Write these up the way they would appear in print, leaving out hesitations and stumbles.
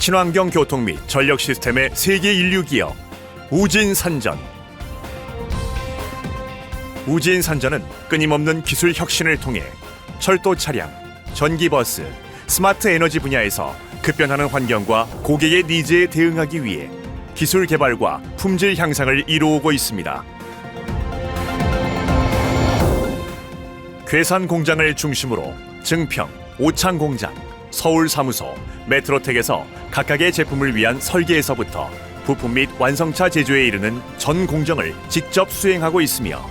친환경 교통 및 전력 시스템의 세계 인류 기업 우진산전. 우진산전은 끊임없는 기술 혁신을 통해 철도 차량, 전기버스, 스마트 에너지 분야에서 급변하는 환경과 고객의 니즈에 대응하기 위해 기술 개발과 품질 향상을 이루어오고 있습니다. 괴산 공장을 중심으로 증평, 오창 공장, 서울 사무소, 메트로텍에서 각각의 제품을 위한 설계에서부터 부품 및 완성차 제조에 이르는 전 공정을 직접 수행하고 있으며,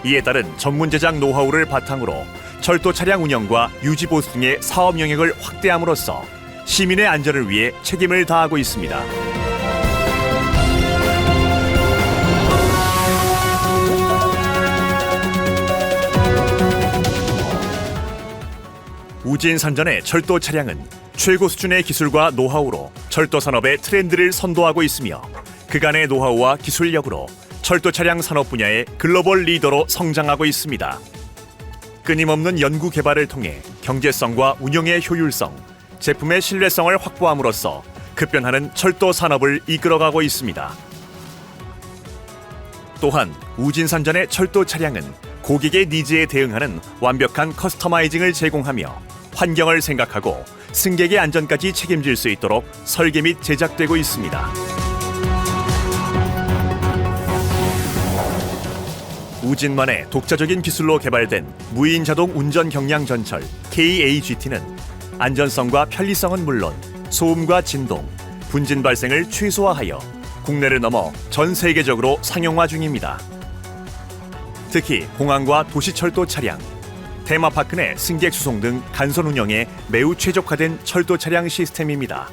이에 따른 전문 제작 노하우를 바탕으로 철도 차량 운영과 유지 보수 등의 사업 영역을 확대함으로써 시민의 안전을 위해 책임을 다하고 있습니다. 우진산전의 철도 차량은 최고 수준의 기술과 노하우로 철도 산업의 트렌드를 선도하고 있으며, 그간의 노하우와 기술력으로 철도 차량 산업 분야의 글로벌 리더로 성장하고 있습니다. 끊임없는 연구 개발을 통해 경제성과 운영의 효율성, 제품의 신뢰성을 확보함으로써 급변하는 철도 산업을 이끌어가고 있습니다. 또한 우진산전의 철도 차량은 고객의 니즈에 대응하는 완벽한 커스터마이징을 제공하며 환경을 생각하고 승객의 안전까지 책임질 수 있도록 설계 및 제작되고 있습니다. 우진만의 독자적인 기술로 개발된 무인 자동 운전 경량 전철 KAGT는 안전성과 편리성은 물론 소음과 진동, 분진 발생을 최소화하여 국내를 넘어 전 세계적으로 상용화 중입니다. 특히 공항과 도시철도 차량, 테마파크 내 승객 수송 등 간선 운영에 매우 최적화된 철도 차량 시스템입니다.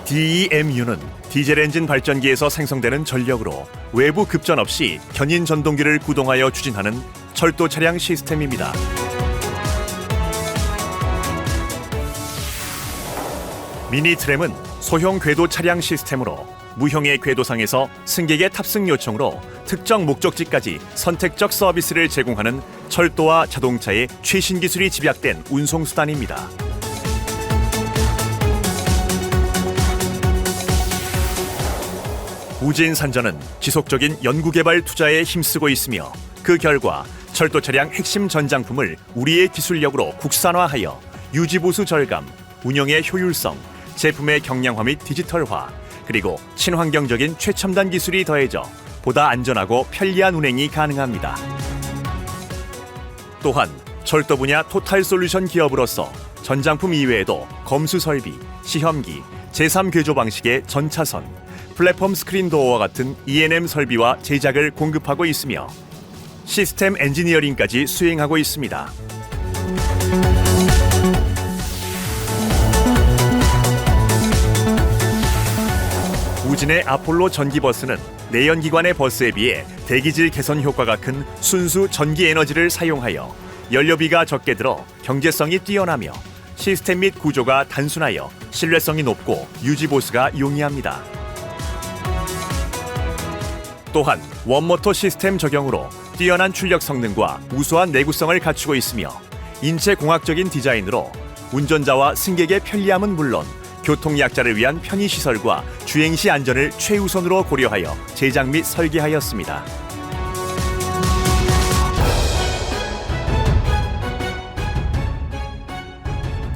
DEMU는 디젤 엔진 발전기에서 생성되는 전력으로 외부 급전 없이 견인 전동기를 구동하여 추진하는 철도 차량 시스템입니다. 미니 트램은 소형 궤도 차량 시스템으로 무형의 궤도상에서 승객의 탑승 요청으로 특정 목적지까지 선택적 서비스를 제공하는 철도와 자동차의 최신 기술이 집약된 운송수단입니다. 우진산전은 지속적인 연구개발 투자에 힘쓰고 있으며, 그 결과 철도 차량 핵심 전장품을 우리의 기술력으로 국산화하여 유지보수 절감, 운영의 효율성, 제품의 경량화 및 디지털화, 그리고 친환경적인 최첨단 기술이 더해져 보다 안전하고 편리한 운행이 가능합니다. 또한 철도 분야 토탈 솔루션 기업으로서 전장품 이외에도 검수 설비, 시험기, 제3 방식의 전차선, 플랫폼 스크린 도어와 같은 E&M 설비와 제작을 공급하고 있으며 시스템 엔지니어링까지 수행하고 있습니다. 우진의 아폴로 전기버스는 내연기관의 버스에 비해 대기질 개선 효과가 큰 순수 전기 에너지를 사용하여 연료비가 적게 들어 경제성이 뛰어나며 시스템 및 구조가 단순하여 신뢰성이 높고 유지보수가 용이합니다. 또한 원모터 시스템 적용으로 뛰어난 출력 성능과 우수한 내구성을 갖추고 있으며, 인체공학적인 디자인으로 운전자와 승객의 편리함은 물론 교통약자를 위한 편의시설과 주행시 안전을 최우선으로 고려하여 제작 및 설계하였습니다.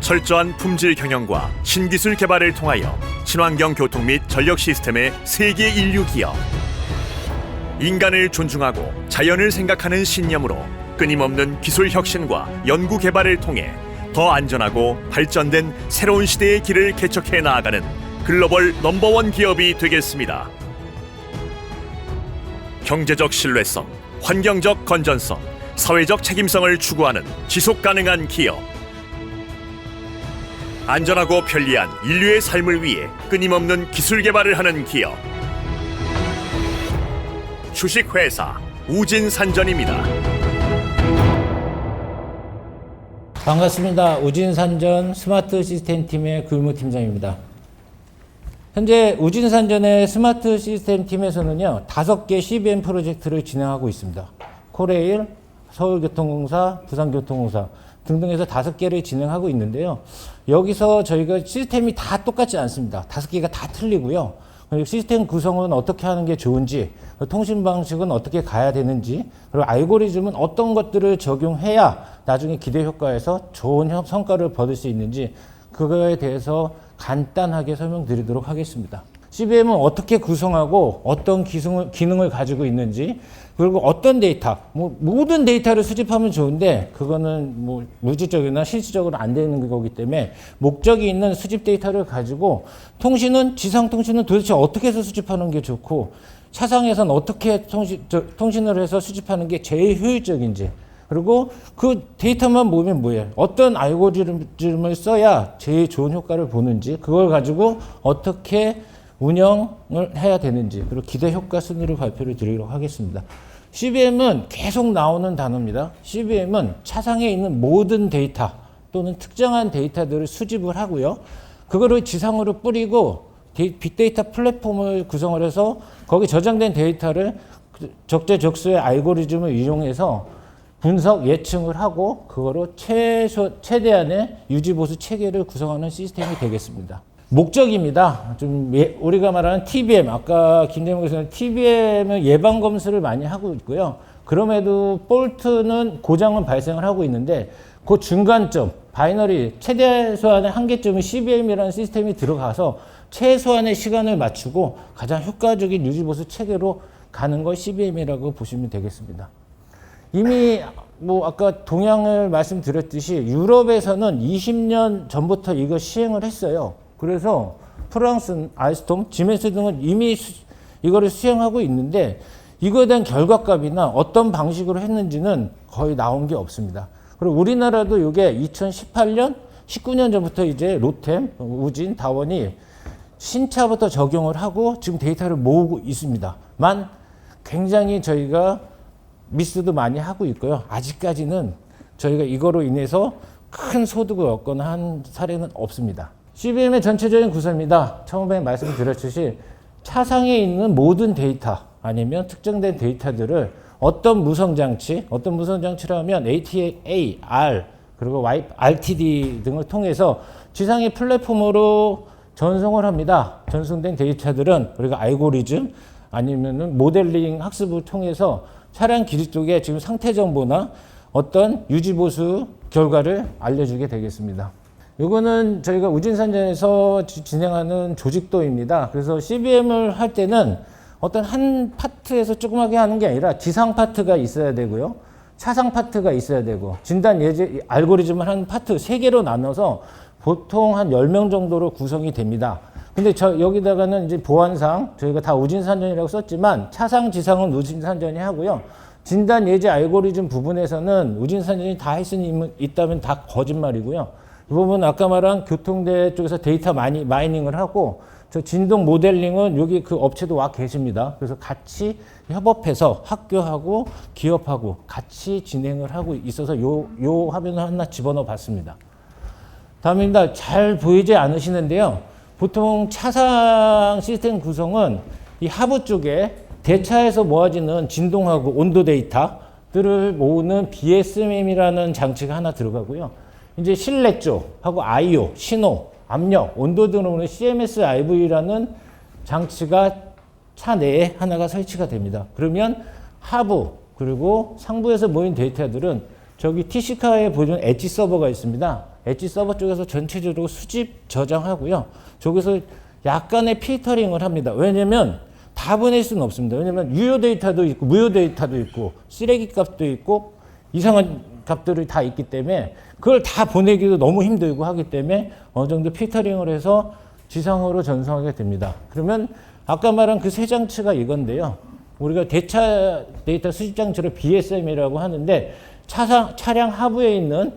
철저한 품질 경영과 신기술 개발을 통하여 친환경 교통 및 전력 시스템의 세계 인류 기업. 인간을 존중하고 자연을 생각하는 신념으로 끊임없는 기술 혁신과 연구 개발을 통해 더 안전하고 발전된 새로운 시대의 길을 개척해 나아가는 글로벌 넘버원 기업이 되겠습니다. 경제적 신뢰성, 환경적 건전성, 사회적 책임성을 추구하는 지속 가능한 기업. 안전하고 편리한 인류의 삶을 위해 끊임없는 기술 개발을 하는 기업. 주식회사 우진산전입니다. 반갑습니다. 우진산전 스마트 시스템 팀의 규무팀장입니다. 현재 우진산전의 스마트 시스템 팀에서는요, 5개 CBM 프로젝트를 진행하고 있습니다. 코레일, 서울교통공사, 부산교통공사, 등등해서 5개를 진행하고 있는데요. 여기서 저희가 시스템이 다 똑같지 않습니다. 5개가 다 틀리고요. 그리고 시스템 구성은 어떻게 하는 게 좋은지, 통신 방식은 어떻게 가야 되는지, 그리고 알고리즘은 어떤 것들을 적용해야 나중에 기대 효과에서 좋은 성과를 받을 수 있는지, 그거에 대해서 간단하게 설명드리도록 하겠습니다. CBM은 어떻게 구성하고 어떤 기능을 가지고 있는지, 그리고 어떤 데이터, 모든 데이터를 수집하면 좋은데 그거는 물질적이나 실질적으로 안 되는 거기 때문에 목적이 있는 수집 데이터를 가지고 지상 통신은 도대체 어떻게 해서 수집하는 게 좋고 차상에서는 어떻게 통신을 해서 수집하는 게 제일 효율적인지, 그리고 그 데이터만 모으면 뭐예요? 어떤 알고리즘을 써야 제일 좋은 효과를 보는지, 그걸 가지고 어떻게 운영을 해야 되는지, 그리고 기대 효과 순위를 발표를 드리도록 하겠습니다. CBM은 계속 나오는 단어입니다. CBM은 차상에 있는 모든 데이터 또는 특정한 데이터들을 수집을 하고요. 그거를 지상으로 뿌리고 빅데이터 플랫폼을 구성을 해서 거기 저장된 데이터를 적재적소의 알고리즘을 이용해서 분석 예측을 하고 그거로 최대한의 유지보수 체계를 구성하는 시스템이 되겠습니다. 목적입니다. 우리가 말하는 TBM, 아까 김재문 교수님 TBM은 예방 검수를 많이 하고 있고요. 그럼에도 폴트는 고장은 발생을 하고 있는데 그 중간점, 바이너리 최대소한의 한계점이 CBM이라는 시스템이 들어가서 최소한의 시간을 맞추고 가장 효과적인 유지보수 체계로 가는 걸 CBM이라고 보시면 되겠습니다. 이미 아까 동양을 말씀드렸듯이 유럽에서는 20년 전부터 이거 시행을 했어요. 그래서 프랑스, 알스톰, 지멘스 등은 이미 이거를 수행하고 있는데 이거에 대한 결과값이나 어떤 방식으로 했는지는 거의 나온 게 없습니다. 그리고 우리나라도 이게 2018년, 19년 전부터 이제 로템, 우진, 다원이 신차부터 적용을 하고 지금 데이터를 모으고 있습니다. 굉장히 저희가 미스도 많이 하고 있고요. 아직까지는 저희가 이거로 인해서 큰 소득을 얻거나 한 사례는 없습니다. CBM의 전체적인 구성입니다. 처음에 말씀드렸듯이 차상에 있는 모든 데이터 아니면 특정된 데이터들을 어떤 무선장치라면 ATA, R, 그리고 RTD 등을 통해서 지상의 플랫폼으로 전송을 합니다. 전송된 데이터들은 우리가 알고리즘 아니면은 모델링 학습을 통해서 차량 기지 쪽에 지금 상태 정보나 어떤 유지보수 결과를 알려주게 되겠습니다. 이거는 저희가 우진산전에서 진행하는 조직도입니다. 그래서 CBM을 할 때는 어떤 한 파트에서 조그맣게 하는 게 아니라 지상 파트가 있어야 되고요. 차상 파트가 있어야 되고 진단 예제 알고리즘을 한 파트 3개로 나눠서 보통 한 10명 정도로 구성이 됩니다. 근데 여기다가는 이제 보안상 저희가 다 우진산전이라고 썼지만 차상, 지상은 우진산전이 하고요. 진단 예제 알고리즘 부분에서는 우진산전이 다 할 수 있다면 다 거짓말이고요. 이 부분은 아까 말한 교통대 쪽에서 데이터 마이닝을 하고 저 진동 모델링은 여기 그 업체도 와 계십니다. 그래서 같이 협업해서 학교하고 기업하고 같이 진행을 하고 있어서 요 화면을 하나 집어넣어 봤습니다. 다음입니다. 잘 보이지 않으시는데요. 보통 차상 시스템 구성은 이 하부 쪽에 대차에서 모아지는 진동하고 온도 데이터들을 모으는 BSM이라는 장치가 하나 들어가고요. 이제 실내 쪽하고 IO, 신호, 압력, 온도 등을 보는 CMS-IV라는 장치가 차 내에 하나가 설치가 됩니다. 그러면 하부 그리고 상부에서 모인 데이터들은 저기 TC카에 보여주는 엣지 서버가 있습니다. 엣지 서버 쪽에서 전체적으로 수집, 저장하고요. 저기서 약간의 필터링을 합니다. 왜냐면 다 보낼 수는 없습니다. 왜냐면 유효 데이터도 있고 무효 데이터도 있고 쓰레기 값도 있고 이상한 값들이 다 있기 때문에 그걸 다 보내기도 너무 힘들고 하기 때문에 어느 정도 필터링을 해서 지상으로 전송하게 됩니다. 그러면 아까 말한 그 세 장치가 이건데요. 우리가 대차 데이터 수집 장치를 BSM이라고 하는데 차량 하부에 있는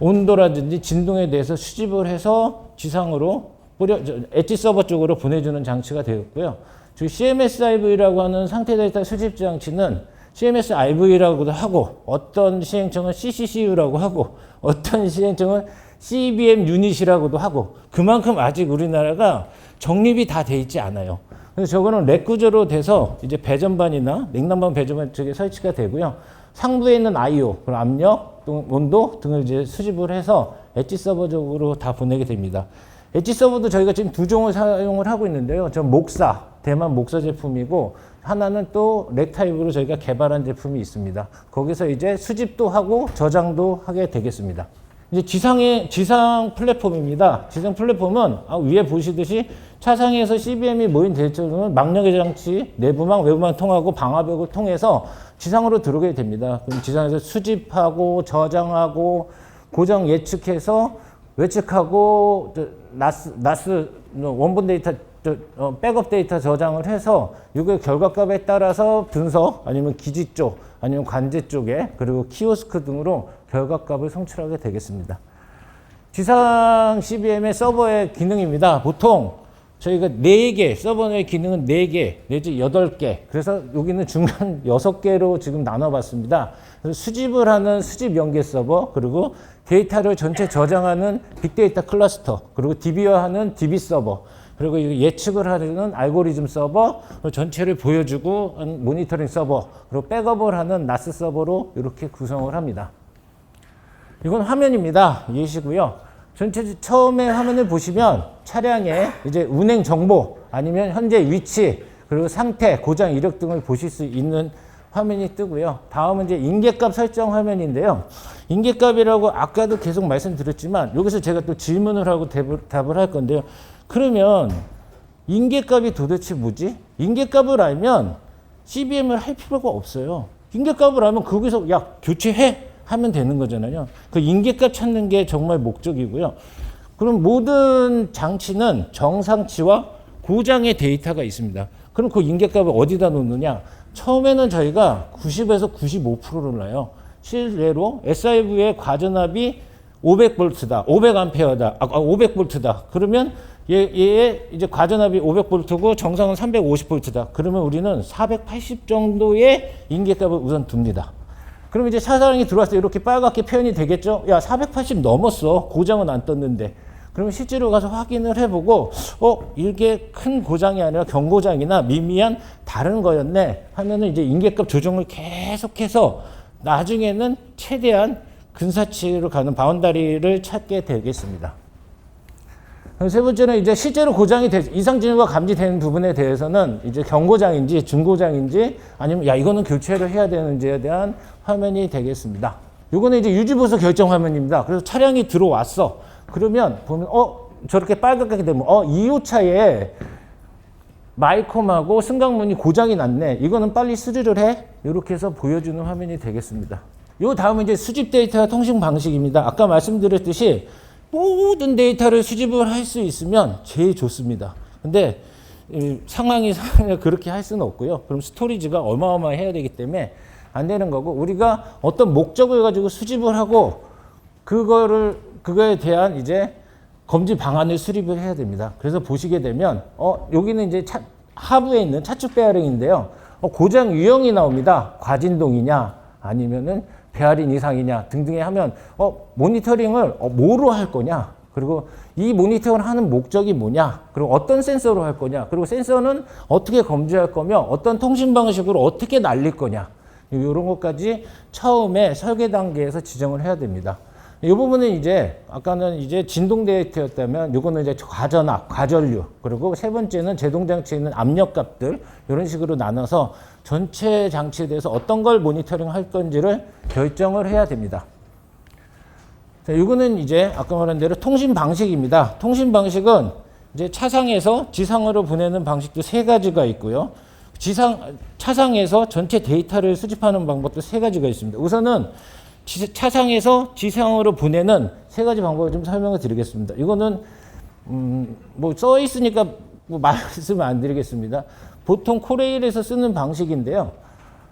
온도라든지 진동에 대해서 수집을 해서 지상으로 엣지 서버 쪽으로 보내주는 장치가 되었고요. CMS-IV라고 하는 상태 데이터 수집 장치는 CMS-IV라고도 하고 어떤 시행청은 CCCU라고 하고 어떤 시행청은 CBM 유닛이라고도 하고 그만큼 아직 우리나라가 정립이 다 돼 있지 않아요. 그래서 저거는 렉 구조로 돼서 이제 배전반이나 냉난방 배전반 쪽에 설치가 되고요. 상부에 있는 I/O, 그리고 압력, 온도 등을 이제 수집을 해서 엣지 서버적으로 다 보내게 됩니다. 엣지 서버도 저희가 지금 두 종을 사용을 하고 있는데요. 전 목사, 대만 목사 제품이고 하나는 또 렉타입으로 저희가 개발한 제품이 있습니다. 거기서 이제 수집도 하고 저장도 하게 되겠습니다. 이제 지상 플랫폼입니다. 지상 플랫폼은 위에 보시듯이 차상에서 CBM이 모인 대처는 망령의 장치, 내부망, 외부망 통하고 방화벽을 통해서 지상으로 들어오게 됩니다. 그럼 지상에서 수집하고 저장하고 고정 예측해서 외측하고 나스 원본 데이터 백업 데이터 저장을 해서 이거 결과값에 따라서 분석 아니면 기지 쪽 아니면 관제 쪽에 그리고 키오스크 등으로 결과값을 송출하게 되겠습니다. 지상 CBM의 서버의 기능입니다. 보통 저희가 4개, 서버 내 기능은 4개 내지 8개. 그래서 여기는 중간 6개로 지금 나눠봤습니다. 그래서 수집을 하는 수집 연계 서버, 그리고 데이터를 전체 저장하는 빅데이터 클러스터, 그리고 DB화하는 DB 서버, 그리고 예측을 하는 알고리즘 서버, 그리고 전체를 보여주고 모니터링 서버, 그리고 백업을 하는 나스 서버로 이렇게 구성을 합니다. 이건 화면입니다. 예시고요. 전체 처음에 화면을 보시면 차량의 이제 운행 정보 아니면 현재 위치 그리고 상태, 고장 이력 등을 보실 수 있는 화면이 뜨고요. 다음은 이제 인계값 설정 화면인데요. 인계값이라고 아까도 계속 말씀드렸지만 여기서 제가 또 질문을 하고 답을 할 건데요. 그러면 인계값이 도대체 뭐지? 인계값을 알면 CBM을 할 필요가 없어요. 인계값을 알면 거기서 야 교체해 하면 되는 거잖아요. 그 인계값 찾는 게 정말 목적이고요. 그럼 모든 장치는 정상치와 고장의 데이터가 있습니다. 그럼 그 인계값을 어디다 놓느냐? 처음에는 저희가 90에서 95%를 놔요. 실례로 SIV의 과전압이 500V다, 500A다, 500V다. 그러면 얘의 이제 과전압이 500V고 정상은 350V다. 그러면 우리는 480 정도의 인계값을 우선 둡니다. 그럼 이제 차량이 들어왔을 때 이렇게 빨갛게 표현이 되겠죠? 야, 480 넘었어. 고장은 안 떴는데. 그러면 실제로 가서 확인을 해보고, 이게 큰 고장이 아니라 경고장이나 미미한 다른 거였네 하면은 이제 인계값 조정을 계속해서 나중에는 최대한 근사치로 가는 바운다리를 찾게 되겠습니다. 세 번째는 이제 실제로 고장이 이상 징후가 감지되는 부분에 대해서는 이제 경고장인지 중고장인지 아니면 야 이거는 교체를 해야 되는지에 대한 화면이 되겠습니다. 이거는 이제 유지보수 결정 화면입니다. 그래서 차량이 들어왔어. 그러면 보면 저렇게 빨갛게 되면 2호차에 마이콤하고 승강문이 고장이 났네. 이거는 빨리 수리를 해. 이렇게 해서 보여주는 화면이 되겠습니다. 요 다음은 이제 수집 데이터 통신 방식입니다. 아까 말씀드렸듯이 모든 데이터를 수집을 할 수 있으면 제일 좋습니다. 근데 상황이 그렇게 할 수는 없고요. 그럼 스토리지가 어마어마해야 되기 때문에 안 되는 거고, 우리가 어떤 목적을 가지고 수집을 하고 그거에 대한 이제 검지 방안을 수립을 해야 됩니다. 그래서 보시게 되면 여기는 이제 하부에 있는 차축 베어링인데요. 고장 유형이 나옵니다. 과진동이냐 아니면은 베어링 이상이냐 등등에 하면 모니터링을 뭐로 할 거냐, 그리고 이 모니터링을 하는 목적이 뭐냐, 그리고 어떤 센서로 할 거냐, 그리고 센서는 어떻게 검지할 거며 어떤 통신 방식으로 어떻게 날릴 거냐, 이런 것까지 처음에 설계 단계에서 지정을 해야 됩니다. 이 부분은 이제 아까는 이제 진동 데이터였다면 이거는 이제 과전압, 과전류, 그리고 세 번째는 제동 장치에 있는 압력값들, 이런 식으로 나눠서 전체 장치에 대해서 어떤 걸 모니터링 할 건지를 결정을 해야 됩니다. 자, 이거는 이제 아까 말한 대로 통신 방식입니다. 통신 방식은 이제 차상에서 지상으로 보내는 방식도 3가지가 있고요. 차상에서 전체 데이터를 수집하는 방법도 3가지가 있습니다. 우선은 차상에서 지상으로 보내는 3가지 방법을 좀 설명을 드리겠습니다. 이거는 뭐 써 있으니까 뭐 말씀을 안 드리겠습니다. 보통 코레일에서 쓰는 방식인데요.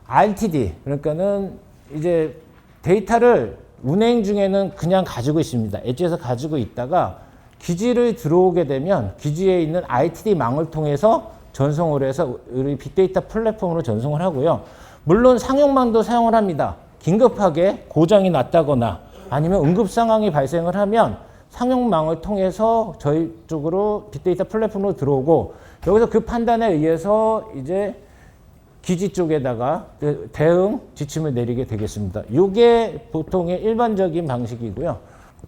RTD, 그러니까는 이제 데이터를 운행 중에는 그냥 가지고 있습니다. 엣지에서 가지고 있다가 기지를 들어오게 되면 기지에 있는 RTD 망을 통해서 전송을 해서 우리 빅데이터 플랫폼으로 전송을 하고요. 물론 상용망도 사용을 합니다. 긴급하게 고장이 났다거나 아니면 응급 상황이 발생을 하면 상용망을 통해서 저희 쪽으로 빅데이터 플랫폼으로 들어오고, 여기서 그 판단에 의해서 이제 기지 쪽에다가 대응 지침을 내리게 되겠습니다. 이게 보통의 일반적인 방식이고요.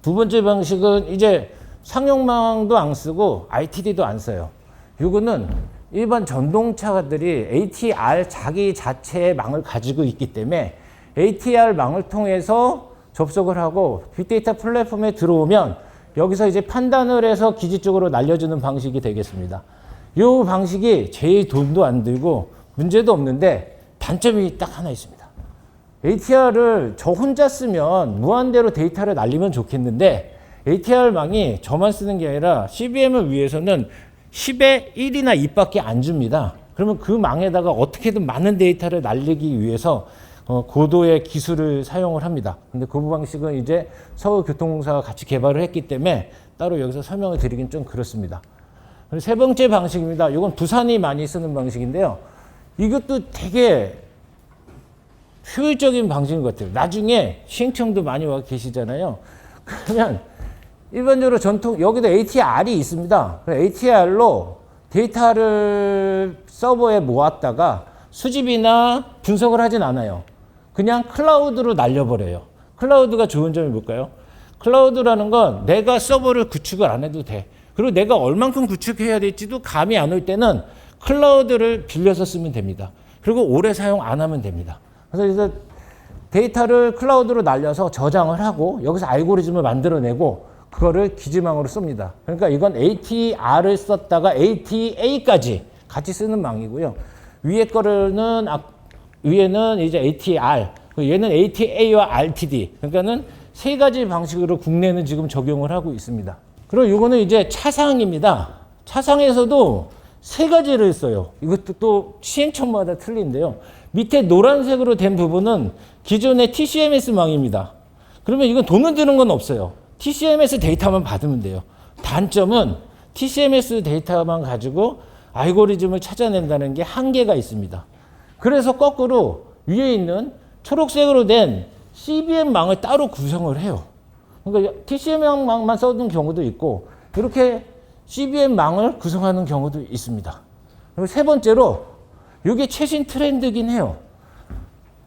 두 번째 방식은 이제 상용망도 안 쓰고 ITD도 안 써요. 이거는 일반 전동차들이 ATR 자기 자체의 망을 가지고 있기 때문에 ATR 망을 통해서 접속을 하고 빅데이터 플랫폼에 들어오면 여기서 이제 판단을 해서 기지 쪽으로 날려주는 방식이 되겠습니다. 이 방식이 제일 돈도 안 들고 문제도 없는데 단점이 딱 하나 있습니다. ATR을 저 혼자 쓰면 무한대로 데이터를 날리면 좋겠는데 ATR망이 저만 쓰는 게 아니라 CBM을 위해서는 10의 1이나 2밖에 안 줍니다. 그러면 그 망에다가 어떻게든 많은 데이터를 날리기 위해서 고도의 기술을 사용을 합니다. 근데 그 방식은 이제 서울교통공사가 같이 개발을 했기 때문에 따로 여기서 설명을 드리긴 좀 그렇습니다. 그리고 세 번째 방식입니다. 이건 부산이 많이 쓰는 방식인데요. 이것도 되게 효율적인 방식인 것 같아요. 나중에 시행청도 많이 와 계시잖아요. 그러면 일반적으로 여기도 ATR이 있습니다. ATR로 데이터를 서버에 모았다가 수집이나 분석을 하진 않아요. 그냥 클라우드로 날려버려요. 클라우드가 좋은 점이 뭘까요? 클라우드라는 건 내가 서버를 구축을 안 해도 돼. 그리고 내가 얼만큼 구축해야 될지도 감이 안 올 때는 클라우드를 빌려서 쓰면 됩니다. 그리고 오래 사용 안 하면 됩니다. 그래서 데이터를 클라우드로 날려서 저장을 하고 여기서 알고리즘을 만들어내고 그거를 기지망으로 씁니다. 그러니까 이건 ATR을 썼다가 ATA까지 같이 쓰는 망이고요. 위에는 이제 ATR, 얘는 ATA와 RTD. 그러니까는 세 가지 방식으로 국내는 지금 적용을 하고 있습니다. 그리고 이거는 이제 차상입니다. 차상에서도 세 가지를 써요. 이것도 또 시행청마다 틀린데요. 밑에 노란색으로 된 부분은 기존의 TCMS망입니다. 그러면 이건 돈을 드는 건 없어요. TCMS 데이터만 받으면 돼요. 단점은 TCMS 데이터만 가지고 알고리즘을 찾아낸다는 게 한계가 있습니다. 그래서 거꾸로 위에 있는 초록색으로 된 CBM망을 따로 구성을 해요. 그러니까 TCM망만 써둔 경우도 있고 이렇게 CBM망을 구성하는 경우도 있습니다. 그리고 세 번째로 이게 최신 트렌드긴 해요.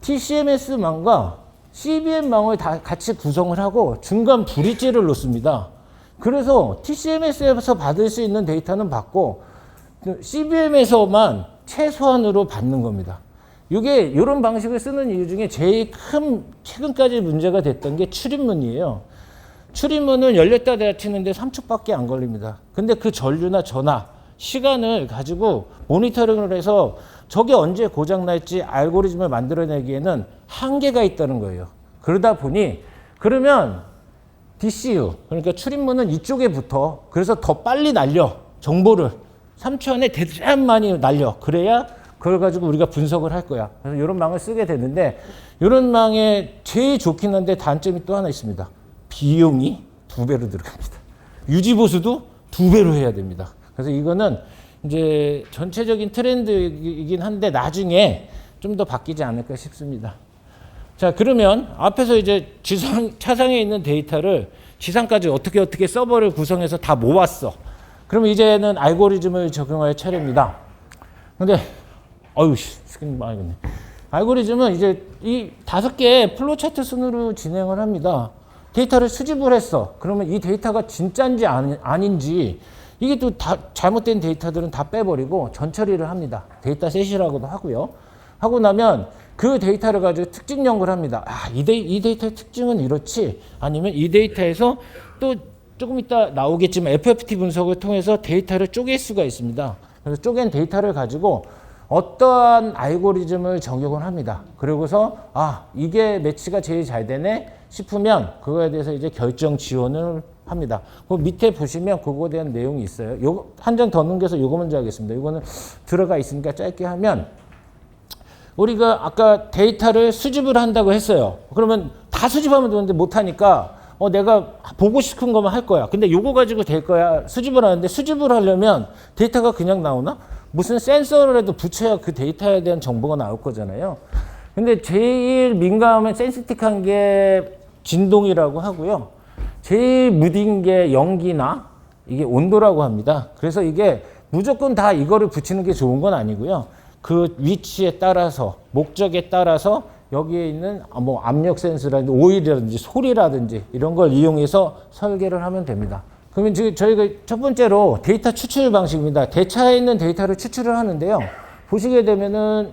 TCMS망과 CBM망을 다 같이 구성을 하고 중간 브릿지를 놓습니다. 그래서 TCMS에서 받을 수 있는 데이터는 받고 CBM에서만 최소한으로 받는 겁니다. 이게 이런 방식을 쓰는 이유 중에 제일 큰 최근까지 문제가 됐던 게 출입문이에요. 출입문은 열렸다 닫히는데 3초밖에 안 걸립니다. 근데 그 전류나 전화, 시간을 가지고 모니터링을 해서 저게 언제 고장날지 알고리즘을 만들어내기에는 한계가 있다는 거예요. 그러다 보니 그러면 DCU, 그러니까 출입문은 이쪽에 붙어. 그래서 더 빨리 날려. 정보를 3초 안에 대단히 많이 날려. 그래야 그걸 가지고 우리가 분석을 할 거야. 그래서 이런 망을 쓰게 되는데 이런 망에 제일 좋긴 한데 단점이 또 하나 있습니다. 비용이 2배로 들어갑니다. 유지보수도 2배로 해야 됩니다. 그래서 이거는 이제 전체적인 트렌드이긴 한데 나중에 좀 더 바뀌지 않을까 싶습니다. 자, 그러면 앞에서 이제 차상에 있는 데이터를 지상까지 어떻게 서버를 구성해서 다 모았어. 그러면 이제는 알고리즘을 적용할 차례입니다. 근데 스크린 망했네. 알고리즘은 이제 이 5개의 플로차트 순으로 진행을 합니다. 데이터를 수집을 했어. 그러면 이 데이터가 진짜인지 아닌지 이게 또 다 잘못된 데이터들은 다 빼버리고 전처리를 합니다. 데이터 셋이라고도 하고요. 하고 나면 그 데이터를 가지고 특징 연구를 합니다. 이 데이터의 특징은 이렇지. 아니면 이 데이터에서 또 조금 이따 나오겠지만 FFT 분석을 통해서 데이터를 쪼갤 수가 있습니다. 그래서 쪼갠 데이터를 가지고 어떠한 알고리즘을 적용을 합니다. 그리고서 이게 매치가 제일 잘 되네 싶으면 그거에 대해서 이제 결정 지원을 합니다. 그 밑에 보시면 그거에 대한 내용이 있어요. 요거 한 장 더 넘겨서 요거 먼저 하겠습니다. 이거는 들어가 있으니까 짧게 하면 우리가 아까 데이터를 수집을 한다고 했어요. 그러면 다 수집하면 되는데 못하니까 내가 보고 싶은 것만 할 거야. 근데 요거 가지고 될 거야. 수집을 하는데 수집을 하려면 데이터가 그냥 나오나? 무슨 센서를 해도 붙여야 그 데이터에 대한 정보가 나올 거잖아요. 근데 제일 민감한 센시틱한 게 진동이라고 하고요. 제일 무딘 게 연기나 이게 온도라고 합니다. 그래서 이게 무조건 다 이거를 붙이는 게 좋은 건 아니고요. 그 위치에 따라서 목적에 따라서 여기에 있는 뭐 압력 센서라든지 오일이라든지 소리라든지 이런 걸 이용해서 설계를 하면 됩니다. 그러면 지금 저희가 첫 번째로 데이터 추출 방식입니다. 대차에 있는 데이터를 추출을 하는데요. 보시게 되면은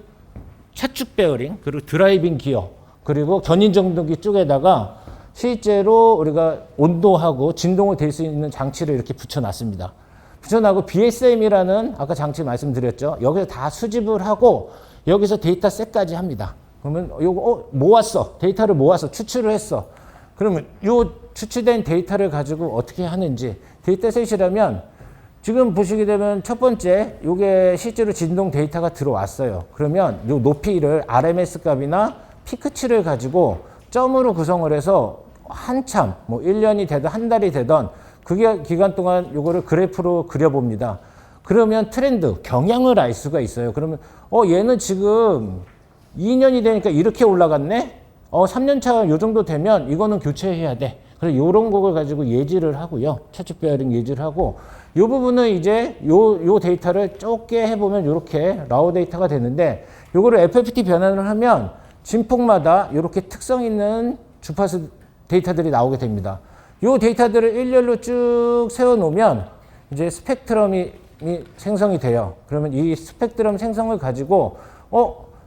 차축 베어링, 그리고 드라이빙 기어, 그리고 견인정동기 쪽에다가 실제로 우리가 온도하고 진동을 댈 수 있는 장치를 이렇게 붙여놨습니다. 붙여놨고 BSM이라는 아까 장치 말씀드렸죠. 여기서 다 수집을 하고 여기서 데이터셋까지 합니다. 그러면 요거 모았어. 데이터를 모아서 추출을 했어. 그러면 요 추출된 데이터를 가지고 어떻게 하는지 데이터셋이라면 지금 보시게 되면 첫 번째 요게 실제로 진동 데이터가 들어왔어요. 그러면 요 높이를 RMS 값이나 피크치를 가지고 점으로 구성을 해서 한참 뭐 1년이 되든 한 달이 되든 그 기간 동안 요거를 그래프로 그려봅니다. 그러면 트렌드, 경향을 알 수가 있어요. 그러면 얘는 지금 2년이 되니까 이렇게 올라갔네? 3년 차가 요 정도 되면 이거는 교체해야 돼. 그래서 요런 거를 가지고 예지를 하고요. 차축 베어링 예지를 하고 요 부분은 이제 요 데이터를 좁게 해보면 요렇게 라우 데이터가 되는데 요거를 FFT 변환을 하면 진폭마다 이렇게 특성 있는 주파수 데이터들이 나오게 됩니다. 이 데이터들을 일렬로 쭉 세워놓으면 이제 스펙트럼이 생성이 돼요. 그러면 이 스펙트럼 생성을 가지고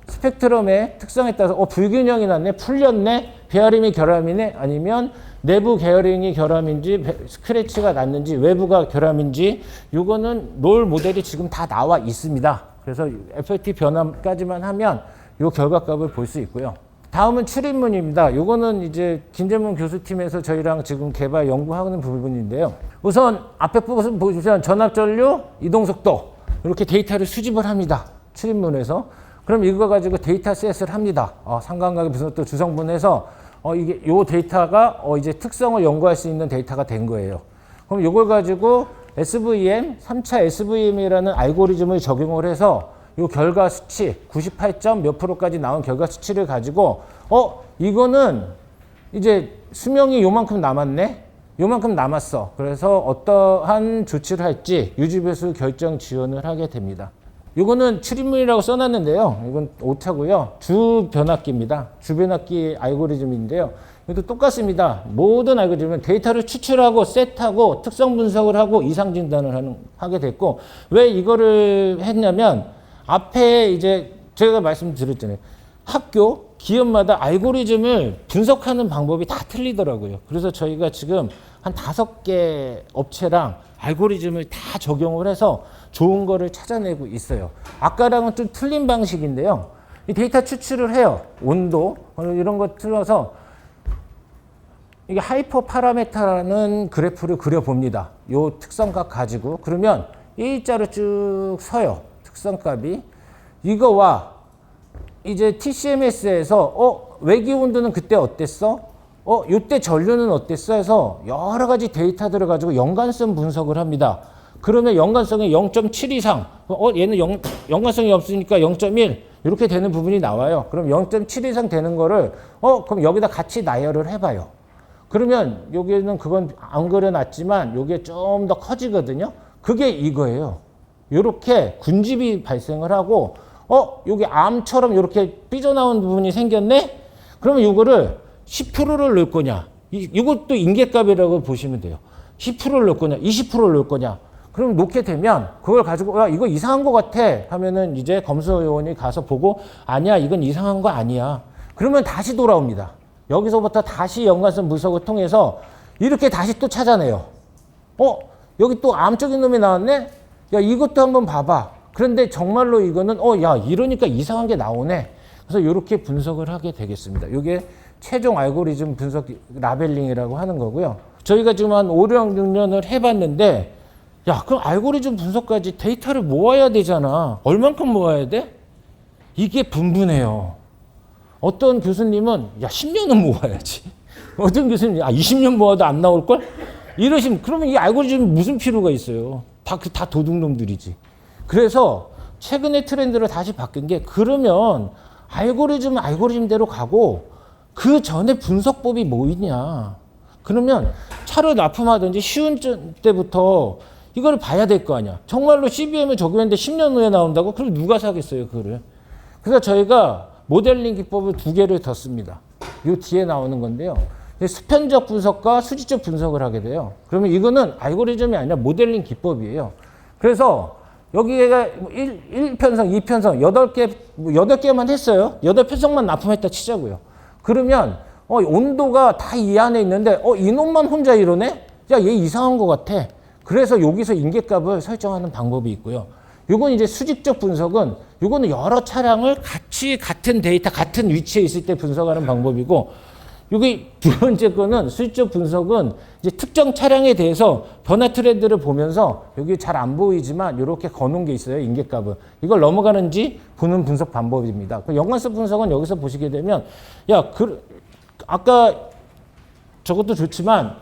스펙트럼의 특성에 따라서 불균형이 났네, 풀렸네, 베어링이 결함이네, 아니면 내부 베어링이 결함인지 스크래치가 났는지 외부가 결함인지 이거는 롤 모델이 지금 다 나와 있습니다. 그래서 FFT 변환까지만 하면 이 결과값을 볼 수 있고요. 다음은 출입문입니다. 이거는 이제 김재문 교수팀에서 저희랑 지금 개발 연구하는 부분인데요. 우선 앞에 부분 보시면 전압전류, 이동속도 이렇게 데이터를 수집을 합니다. 출입문에서. 그럼 이거 가지고 데이터셋을 합니다. 상관관계 분석도 주성분해서 이게 요 데이터가 이제 특성을 연구할 수 있는 데이터가 된 거예요. 그럼 이걸 가지고 SVM, 3차 SVM이라는 알고리즘을 적용을 해서 요 결과 수치 98점 몇 프로까지 나온 결과 수치를 가지고 이거는 이제 수명이 요만큼 남았네. 요만큼 남았어. 그래서 어떠한 조치를 할지 유지배수 결정 지원을 하게 됩니다. 이거는 출입문이라고 써놨는데요. 이건 오차고요. 주변압기입니다. 주변압기 알고리즘인데요. 이것도 똑같습니다. 모든 알고리즘은 데이터를 추출하고 셋하고 특성 분석을 하고 이상 진단을 하게 됐고 왜 이거를 했냐면 앞에 이제 제가 말씀드렸잖아요. 학교, 기업마다 알고리즘을 분석하는 방법이 다 틀리더라고요. 그래서 저희가 지금 한 5개 업체랑 알고리즘을 다 적용을 해서 좋은 거를 찾아내고 있어요. 아까랑은 좀 틀린 방식인데요. 이 데이터 추출을 해요. 온도, 이런 거 틀어서 이게 하이퍼 파라메타라는 그래프를 그려봅니다. 요 특성값 가지고. 그러면 일자로 쭉 서요. 특성값이. 이거와 이제 TCMS에서 외기 온도는 그때 어땠어? 이때 전류는 어땠어? 해서 여러 가지 데이터들을 가지고 연관성 분석을 합니다. 그러면 연관성이 0.7 이상, 얘는 연관성이 없으니까 0.1 이렇게 되는 부분이 나와요. 그럼 0.7 이상 되는 거를 그럼 여기다 같이 나열을 해봐요. 그러면 여기는 그건 안 그려놨지만 여기에 좀 더 커지거든요. 그게 이거예요. 이렇게 군집이 발생을 하고 여기 암처럼 이렇게 삐져나온 부분이 생겼네? 그러면 이거를 10%를 넣을 거냐? 이것도 인계값이라고 보시면 돼요. 10%를 넣을 거냐? 20%를 넣을 거냐? 그럼 놓게 되면 그걸 가지고 야 이거 이상한 거 같아 하면은 이제 검수요원이 가서 보고 아니야 이건 이상한 거 아니야. 그러면 다시 돌아옵니다. 여기서부터 다시 연관성 분석을 통해서 이렇게 다시 또 찾아내요. 여기 또 암적인 놈이 나왔네? 야 이것도 한번 봐봐. 그런데 정말로 이거는 야 이러니까 이상한 게 나오네. 그래서 이렇게 분석을 하게 되겠습니다. 이게 최종 알고리즘 분석 라벨링이라고 하는 거고요. 저희가 지금 한 5, 6년을 해봤는데 야 그럼 알고리즘 분석까지 데이터를 모아야 되잖아. 얼만큼 모아야 돼? 이게 분분해요. 어떤 교수님은 야 10년은 모아야지. 어떤 교수님은 20년 모아도 안 나올걸? 이러시면 그러면 이 알고리즘이 무슨 필요가 있어요. 다 도둑놈들이지. 그래서 최근에 트렌드를 다시 바뀐 게 그러면 알고리즘은 알고리즘대로 가고 그 전에 분석법이 뭐 있냐. 그러면 차를 납품하든지 쉬운 때부터 이걸 봐야 될 거 아니야. 정말로 CBM을 적용했는데 10년 후에 나온다고? 그럼 누가 사겠어요, 그거를. 그래서 저희가 모델링 기법을 2개를 더 씁니다. 이 뒤에 나오는 건데요. 수편적 분석과 수직적 분석을 하게 돼요. 그러면 이거는 알고리즘이 아니라 모델링 기법이에요. 그래서 여기가 1편성, 2편성, 8개, 8개만 했어요. 8편성만 납품했다 치자고요. 그러면 온도가 다 이 안에 있는데 이놈만 혼자 이러네? 야, 얘 이상한 것 같아. 그래서 여기서 인계값을 설정하는 방법이 있고요. 이건 이제 수직적 분석은 이거는 여러 차량을 같이 같은 데이터, 같은 위치에 있을 때 분석하는 방법이고, 여기 두 번째 거는 수직적 분석은 이제 특정 차량에 대해서 변화 트렌드를 보면서 여기 잘 안 보이지만 이렇게 거놓은 게 있어요. 인계값은. 이걸 넘어가는지 보는 분석 방법입니다. 연관성 분석은 여기서 보시게 되면 아까 저것도 좋지만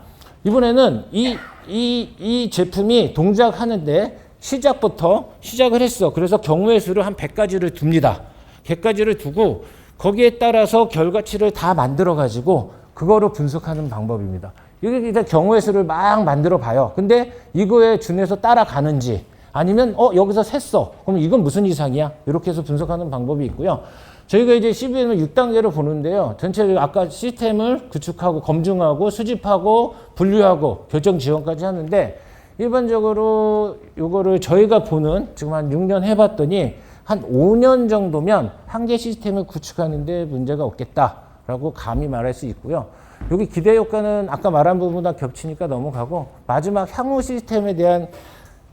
이번에는 이 제품이 동작하는데 시작부터 시작을 했어. 그래서 경우의 수를 한 100가지를 둡니다. 100가지를 두고 거기에 따라서 결과치를 다 만들어 가지고 그거를 분석하는 방법입니다. 이게 일단 경우의 수를 막 만들어 봐요. 근데 이거에 준해서 따라가는지 아니면 여기서 샜어. 그럼 이건 무슨 이상이야? 이렇게 해서 분석하는 방법이 있고요. 저희가 이제 CBM을 6단계로 보는데요. 전체 아까 시스템을 구축하고 검증하고 수집하고 분류하고 결정 지원까지 하는데 일반적으로 요거를 저희가 보는 지금 한 6년 해봤더니 한 5년 정도면 한 개 시스템을 구축하는데 문제가 없겠다라고 감히 말할 수 있고요. 여기 기대 효과는 아까 말한 부분과 겹치니까 넘어가고 마지막 향후 시스템에 대한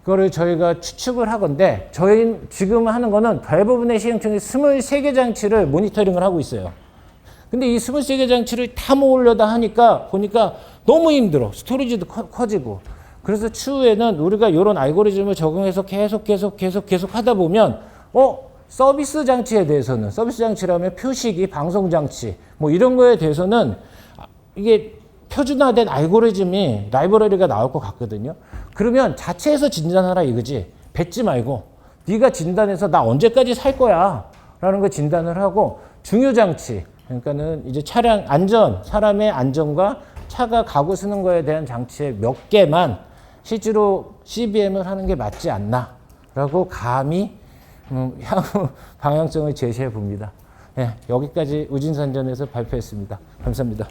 그거를 저희가 추측을 하건데 저희 지금 하는 거는 대부분의 시행청이 23개 장치를 모니터링을 하고 있어요. 근데 이 23개 장치를 다 모으려다 하니까 보니까 너무 힘들어. 스토리지도 커지고. 그래서 추후에는 우리가 이런 알고리즘을 적용해서 계속 하다 보면 서비스 장치에 대해서는 서비스 장치라면 표시기, 방송 장치 뭐 이런 거에 대해서는 이게 표준화된 알고리즘이 라이브러리가 나올 것 같거든요. 그러면 자체에서 진단하라 이거지. 뱉지 말고 네가 진단해서 나 언제까지 살 거야 라는 걸 진단을 하고 중요 장치 그러니까는 이제 차량 안전, 사람의 안전과 차가 가고 쓰는 거에 대한 장치의 몇 개만 실제로 CBM을 하는 게 맞지 않나 라고 감히 향후 방향성을 제시해 봅니다. 네, 여기까지 우진산전에서 발표했습니다. 감사합니다.